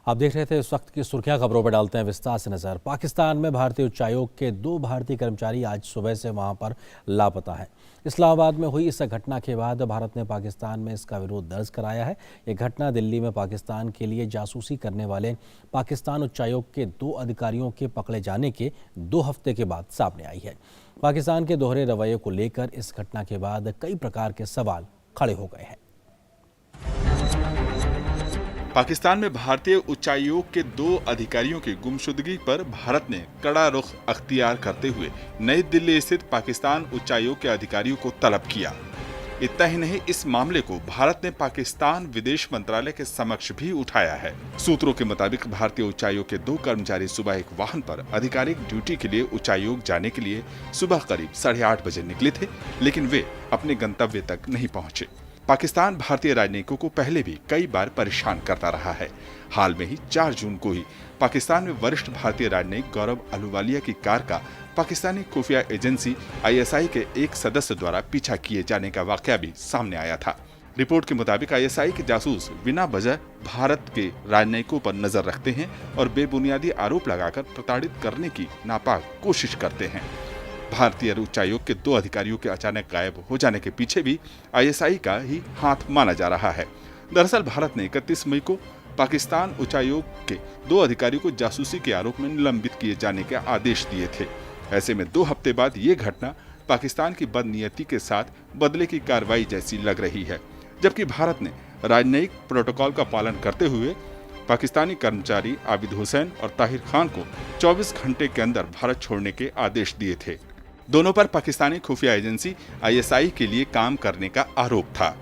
आप देख रहे थे इस वक्त की सुर्खियां, खबरों पर डालते हैं विस्तार से नजर। पाकिस्तान में भारतीय उच्चायोग के 2 भारतीय कर्मचारी आज सुबह से वहां पर लापता हैं। इस्लामाबाद में हुई इस घटना के बाद भारत ने पाकिस्तान में इसका विरोध दर्ज कराया है। ये घटना दिल्ली में पाकिस्तान के लिए जासूसी करने वाले पाकिस्तान उच्चायोग के 2 अधिकारियों के पकड़े जाने के 2 हफ्ते के बाद सामने आई है। पाकिस्तान के दोहरे रवैये को लेकर इस घटना के बाद कई प्रकार के सवाल खड़े हो गए हैं। पाकिस्तान में भारतीय उच्चायोग के 2 अधिकारियों की गुमशुदगी पर भारत ने कड़ा रुख अख्तियार करते हुए नई दिल्ली स्थित पाकिस्तान उच्चायोग के अधिकारियों को तलब किया। इतना ही नहीं, इस मामले को भारत ने पाकिस्तान विदेश मंत्रालय के समक्ष भी उठाया है। सूत्रों के मुताबिक भारतीय उच्चायोग के 2 कर्मचारी सुबह एक वाहन पर आधिकारिक ड्यूटी के लिए उच्चायोग जाने के लिए सुबह करीब 8:30 बजे निकले थे, लेकिन वे अपने गंतव्य तक नहीं पहुंचे। पाकिस्तान भारतीय राजनयिकों को पहले भी कई बार परेशान करता रहा है। हाल में ही 4 जून को ही पाकिस्तान में वरिष्ठ भारतीय राजनयिक गौरव अहलूवालिया की कार का पाकिस्तानी खुफिया एजेंसी ISI के एक सदस्य द्वारा पीछा किए जाने का वाकया भी सामने आया था। रिपोर्ट के मुताबिक ISI के जासूस बिना वजह भारत के राजनयिकों पर नजर रखते हैं और बेबुनियादी आरोप लगाकर प्रताड़ित करने की नापाक कोशिश करते हैं। भारतीय उच्चायोग के 2 अधिकारियों के अचानक गायब हो जाने के पीछे भी ISI का ही हाथ माना जा रहा है। दरअसल भारत ने 31 मई को पाकिस्तान उच्चायोग के 2 अधिकारियों को जासूसी के आरोप में निलंबित किए जाने के आदेश दिए थे। ऐसे में 2 हफ्ते बाद ये घटना पाकिस्तान की बदनीयती के साथ बदले की कार्रवाई जैसी लग रही है, जबकि भारत ने राजनयिक प्रोटोकॉल का पालन करते हुए पाकिस्तानी कर्मचारी आबिद हुसैन और ताहिर खान को 24 घंटे के अंदर भारत छोड़ने के आदेश दिए थे। दोनों पर पाकिस्तानी खुफिया एजेंसी ISI के लिए काम करने का आरोप था,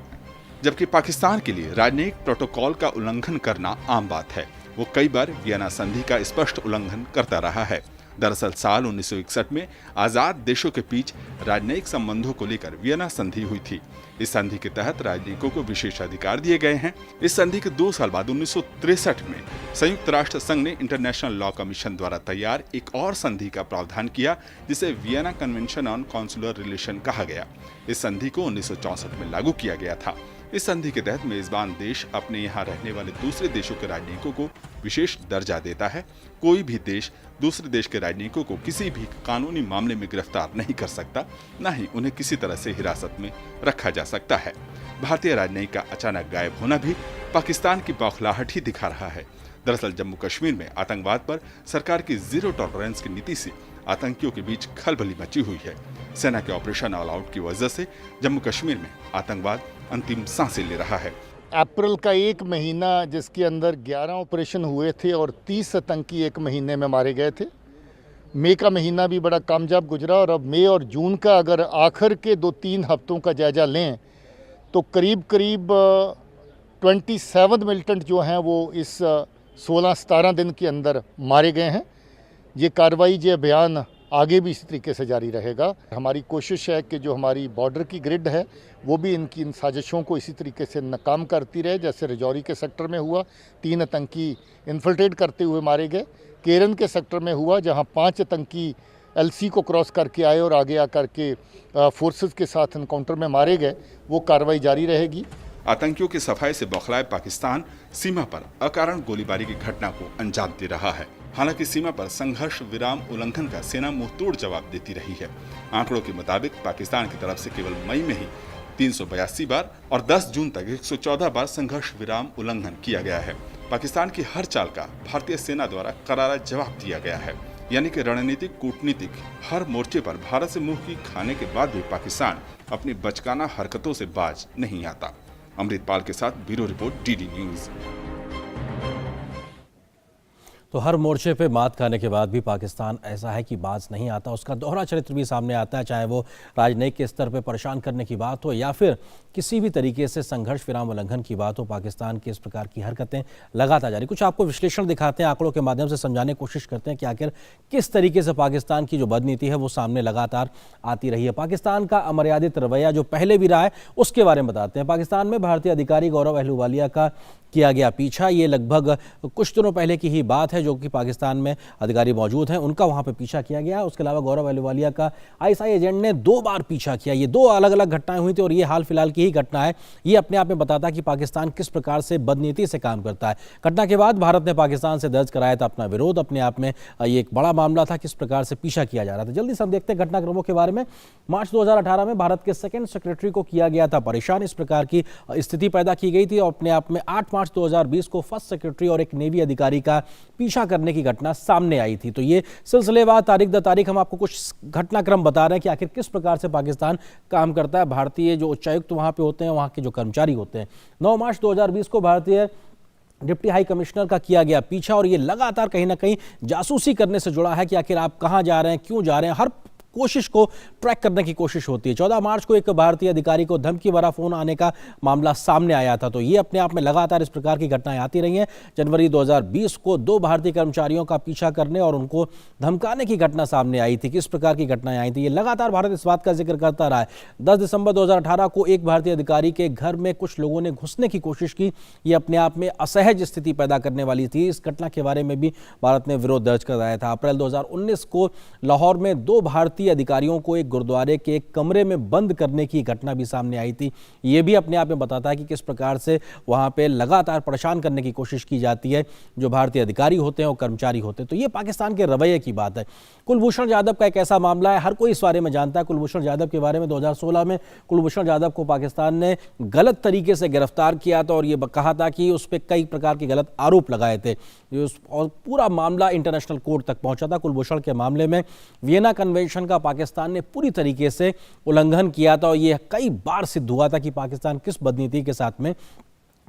जबकि पाकिस्तान के लिए राजनयिक प्रोटोकॉल का उल्लंघन करना आम बात है। वो कई बार वियना संधि का स्पष्ट उल्लंघन करता रहा है। दरअसल साल 1961 में आजाद देशों के बीच राजनयिक संबंधों को लेकर वियना संधि हुई थी। इस संधि के तहत राजनयिकों को विशेष अधिकार दिए गए हैं। इस संधि के 2 साल बाद 1963 में संयुक्त राष्ट्र संघ ने इंटरनेशनल लॉ कमीशन द्वारा तैयार एक और संधि का प्रावधान किया, जिसे Vienna convention on consular relation कहा गया। इस संधि को 1964 में लागू किया गया था। इस संधि के तहत मेजबान देश अपने यहाँ रहने वाले दूसरे देशों के राजनयिकों को विशेष दर्जा देता है। कोई भी देश दूसरे देश के राजनयिकों को किसी भी कानूनी मामले में गिरफ्तार नहीं कर सकता, न ही उन्हें किसी तरह से हिरासत में रखा जा सकता है। भारतीय राजनयिक का अचानक गायब होना भी पाकिस्तान की बौखलाहट ही दिखा रहा है। दरअसल जम्मू कश्मीर में आतंकवाद पर सरकार की जीरो टॉलरेंस की नीति से आतंकियों के बीच खलबली मची हुई है। सेना के ऑपरेशन ऑल आउट की वजह से जम्मू कश्मीर में आतंकवाद अंतिम सांसें ले रहा है। अप्रैल का 1 महीना जिसके अंदर 11 ऑपरेशन हुए थे और 30 आतंकी 1 महीने में मारे गए थे। मई का महीना भी बड़ा कामयाब गुजरा और अब मई और जून का अगर आखिर के 2-3 हफ्तों का जायजा लें तो करीब 27 मिलिटेंट जो हैं वो इस 16-17 दिन के अंदर मारे गए हैं। ये कार्रवाई, ये अभियान आगे भी इसी तरीके से जारी रहेगा। हमारी कोशिश है कि जो हमारी बॉर्डर की ग्रिड है वो भी इन साजिशों को इसी तरीके से नाकाम करती रहे। जैसे रजौरी के सेक्टर में हुआ, 3 आतंकी इन्फिल्ट्रेट करते हुए मारे गए। केरन के सेक्टर में हुआ, जहां 5 आतंकी LC को क्रॉस करके आए और आगे आकर के फोर्सेस के साथ एनकाउंटर में मारे गए। वो कार्रवाई जारी रहेगी। आतंकियों की सफाई से बौखलाए पाकिस्तान सीमा पर अकारण गोलीबारी की घटना को अंजाम दे रहा है। हालांकि सीमा पर संघर्ष विराम उल्लंघन का सेना मुंहतोड़ जवाब देती रही है। आंकड़ों के मुताबिक पाकिस्तान की तरफ से केवल मई में ही 382 बार और 10 जून तक 114 बार संघर्ष विराम उल्लंघन किया गया है। पाकिस्तान की हर चाल का भारतीय सेना द्वारा करारा जवाब दिया गया है। यानी कि रणनीतिक, कूटनीतिक हर मोर्चे पर भारत से मुंह की खाने के बाद भी पाकिस्तान अपनी बचकाना हरकतों से बाज नहीं आता। अमृतपाल के साथ ब्यूरो रिपोर्ट DD न्यूज। तो हर मोर्चे पे मात खाने के बाद भी पाकिस्तान ऐसा है कि बाज नहीं आता। उसका दोहरा चरित्र भी सामने आता है, चाहे वो राजनयिक के स्तर पे परेशान करने की बात हो या फिर किसी भी तरीके से संघर्ष विराम उल्लंघन की बात हो। पाकिस्तान की इस प्रकार की हरकतें लगातार जारी। कुछ आपको विश्लेषण दिखाते हैं, आंकड़ों के माध्यम से समझाने की कोशिश करते हैं कि आखिर किस तरीके से पाकिस्तान की जो बदनीति है वो सामने लगातार आती रही है। पाकिस्तान का अमर्यादित रवैया जो पहले भी रहा है उसके बारे में बताते हैं। पाकिस्तान में भारतीय अधिकारी गौरव अहलूवालिया का किया गया पीछा। ये लगभग कुछ दिनों पहले की ही बात है, जो कि पाकिस्तान में अधिकारी मौजूद हैं उनका वहाँ पे पीछा किया गया। उसके अलावा गौरव अहलुवालिया का आईएसआई एजेंट ने 2 बार पीछा किया। ये 2 अलग अलग घटनाएं हुई थी और ये हाल फिलहाल की ही घटना है। ये अपने आप में बताता है कि पाकिस्तान किस प्रकार से बदनीति से काम करता है। घटना के बाद भारत ने पाकिस्तान से दर्ज कराया था अपना विरोध। अपने आप में ये एक बड़ा मामला था, किस प्रकार से पीछा किया जा रहा था। जल्दी से हम देखते हैं घटनाक्रमों के बारे में। मार्च 2018 में भारत के सेकंड सेक्रेटरी को किया गया था परेशान। इस प्रकार की स्थिति पैदा की गई थी और अपने आप में 8 मार्च 2020 को फर्स्ट सेक्रेटरी और एक नेवी अधिकारी का पीछा करने की घटना सामने आई थी। तो ये सिलसिलेवार तारीख दर तारीख हम आपको कुछ घटनाक्रम बता रहे हैं कि आखिर किस प्रकार से पाकिस्तान काम करता है। भारतीय जो उच्चायुक्त वहां पे होते हैं, वहां के जो कर्मचारी होते हैं। 9 मार्च 2020 को भारतीय डिप्टी हाई कमिश्नर का किया गया पीछा और ये लगातार कहीं ना कहीं जासूसी करने से जुड़ा है कि आखिर आप कहां जा रहे हैं, क्यों जा रहे हैं। हर कोशिश को ट्रैक करने की कोशिश होती है। 14 मार्च को एक भारतीय अधिकारी को धमकी भरा फोन आने का मामला सामने आया था। तो ये अपने आप में लगातार इस प्रकार की घटनाएं आती रही हैं। जनवरी 2020 को 2 भारतीय कर्मचारियों का पीछा करने और उनको धमकाने की घटना सामने आई थी। किस प्रकार की घटनाएं आई थी, ये लगातार भारत इस बात का जिक्र करता रहा है। 10 दिसंबर 2018 को एक भारतीय अधिकारी के घर में कुछ लोगों ने घुसने की कोशिश की। ये अपने आप में असहज स्थिति पैदा करने वाली थी। इस घटना के बारे में भी भारत ने विरोध दर्ज कराया था। अप्रैल 2019 को लाहौर में 2 भारतीय अधिकारियों को एक गुरुद्वारे के एक कमरे में बंद करने की घटना भी सामने आई थी। यह भी अपने आप में बताता है कि किस प्रकार से वहां पे लगातार परेशान करने की कोशिश की जाती है जो भारतीय अधिकारी होते हैं और कर्मचारी होते हैं। तो ये पाकिस्तान के रवैये की बात है। कुलभूषण जाधव का एक ऐसा मामला है, हर कोई इस बारे में जानता है। कुलभूषण जाधव के बारे में 2016 में कुलभूषण जाधव को पाकिस्तान ने गलत तरीके से गिरफ्तार किया था और ये कहा था कि उस पर कई प्रकार के गलत आरोप लगाए थे और पूरा मामला इंटरनेशनल कोर्ट तक पहुंचा था। कुलभूषण के मामले में वियना कन्वेंशन का पाकिस्तान ने पूरी तरीके से उल्लंघन किया था और यह कई बार सिद्ध हुआ था कि पाकिस्तान किस बदनीति के साथ में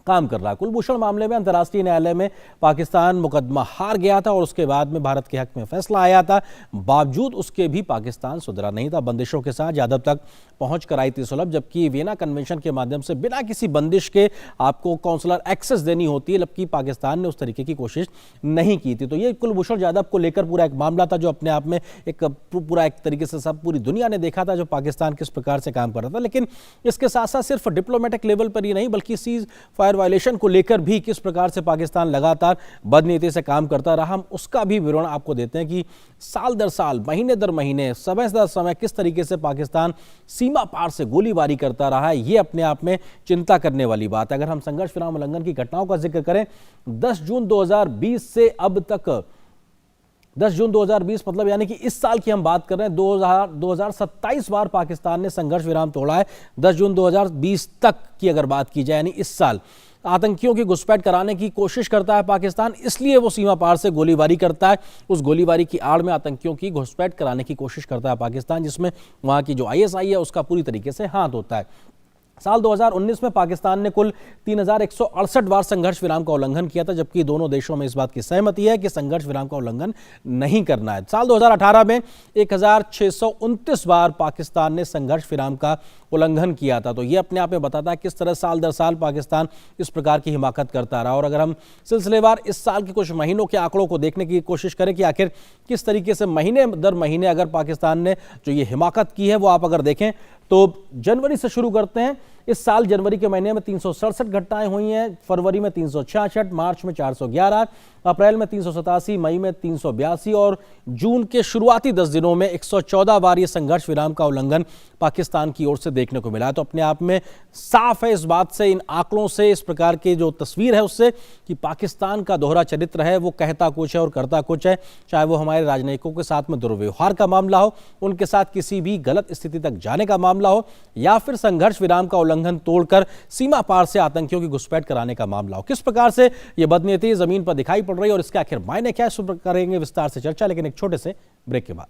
काम कर रहा है। कुलभूषण मामले में अंतर्राष्ट्रीय न्यायालय में पाकिस्तान मुकदमा हार गया था और उसके बाद में भारत के हक में फैसला आया था। बावजूद उसके भी पाकिस्तान सुधरा नहीं था। बंदिशों के साथ यादव तक पहुंच कर आई थी सुलभ, जबकि वियना कन्वेंशन के माध्यम से बिना किसी बंदिश के आपको काउंसलर एक्सेस देनी होती है, जबकि पाकिस्तान ने उस तरीके की कोशिश नहीं की थी। तो ये कुलभूषण जाधव को लेकर पूरा एक मामला था जो अपने आप में एक पूरा एक तरीके से सब पूरी दुनिया ने देखा था जो पाकिस्तान किस प्रकार से काम कर रहा था। लेकिन इसके साथ साथ सिर्फ डिप्लोमेटिक लेवल पर ही नहीं बल्कि सीज फायर वायलेशन को लेकर भी किस प्रकार से पाकिस्तान लगातार बदनीति से काम करता रहा, हम उसका भी विवरण आपको देते हैं कि साल दर साल, महीने दर महीने, समय दर समय किस तरीके से पाकिस्तान सीमा पार से गोलीबारी करता रहा है। ये अपने आप में चिंता करने वाली बात है। अगर हम संघर्ष विराम उल्लंघन की घटनाओं का जिक्र करें, 10 जून 2020 से अब तक 10 जून 2020 मतलब यानी कि इस साल की हम बात कर रहे हैं, 2027 बार पाकिस्तान ने संघर्ष विराम तोड़ा है। 10 जून 2020 तक की अगर बात की जाए यानी इस साल आतंकियों की घुसपैठ कराने की कोशिश करता है पाकिस्तान, इसलिए वो सीमा पार से गोलीबारी करता है। उस गोलीबारी की आड़ में आतंकियों की घुसपैठ कराने की कोशिश करता है पाकिस्तान, जिसमें वहां की जो आईएसआई है उसका पूरी तरीके से हाथ होता है। साल 2019 में पाकिस्तान ने कुल 3168 बार संघर्ष विराम का उल्लंघन किया था, जबकि दोनों देशों में इस बात की सहमति है कि संघर्ष विराम का उल्लंघन नहीं करना है। साल 2018 में 1629 बार पाकिस्तान ने संघर्ष विराम का उल्लंघन किया था। तो ये अपने आप में बताता है किस तरह साल दर साल पाकिस्तान इस प्रकार की हिमाकत करता रहा। और अगर हम सिलसिलेवार इस साल के कुछ महीनों के आंकड़ों को देखने की कोशिश करें कि आखिर किस तरीके से महीने दर महीने अगर पाकिस्तान ने जो ये हिमाकत की है वो आप अगर देखें तो जनवरी से शुरू करते हैं। इस साल जनवरी के महीने में 367 घटनाएं हुई हैं, फरवरी में 366, मार्च में 411, अप्रैल में 387, मई में 382 और जून के शुरुआती 10 दिनों में 114 बार ये संघर्ष विराम का उल्लंघन पाकिस्तान की ओर से देखने को मिला है। तो अपने आप में साफ है इस बात से, इन आंकड़ों से, इस प्रकार की जो तस्वीर है उससे कि पाकिस्तान का दोहरा चरित्र है, वो कहता कुछ है और करता कुछ है। चाहे वो हमारे राजनयिकों के साथ में दुर्व्यवहार का मामला हो, उनके साथ किसी भी गलत स्थिति तक जाने का मामला हो, या फिर संघर्ष विराम का उल्लंघन तोड़कर सीमा पार से आतंकियों की घुसपैठ कराने का मामला हो। किस प्रकार से यह बदनीति जमीन पर दिखाई पड़ रही है और इसके आखिर मायने क्या है, इस पर करेंगे विस्तार से चर्चा, लेकिन एक छोटे से ब्रेक के बाद।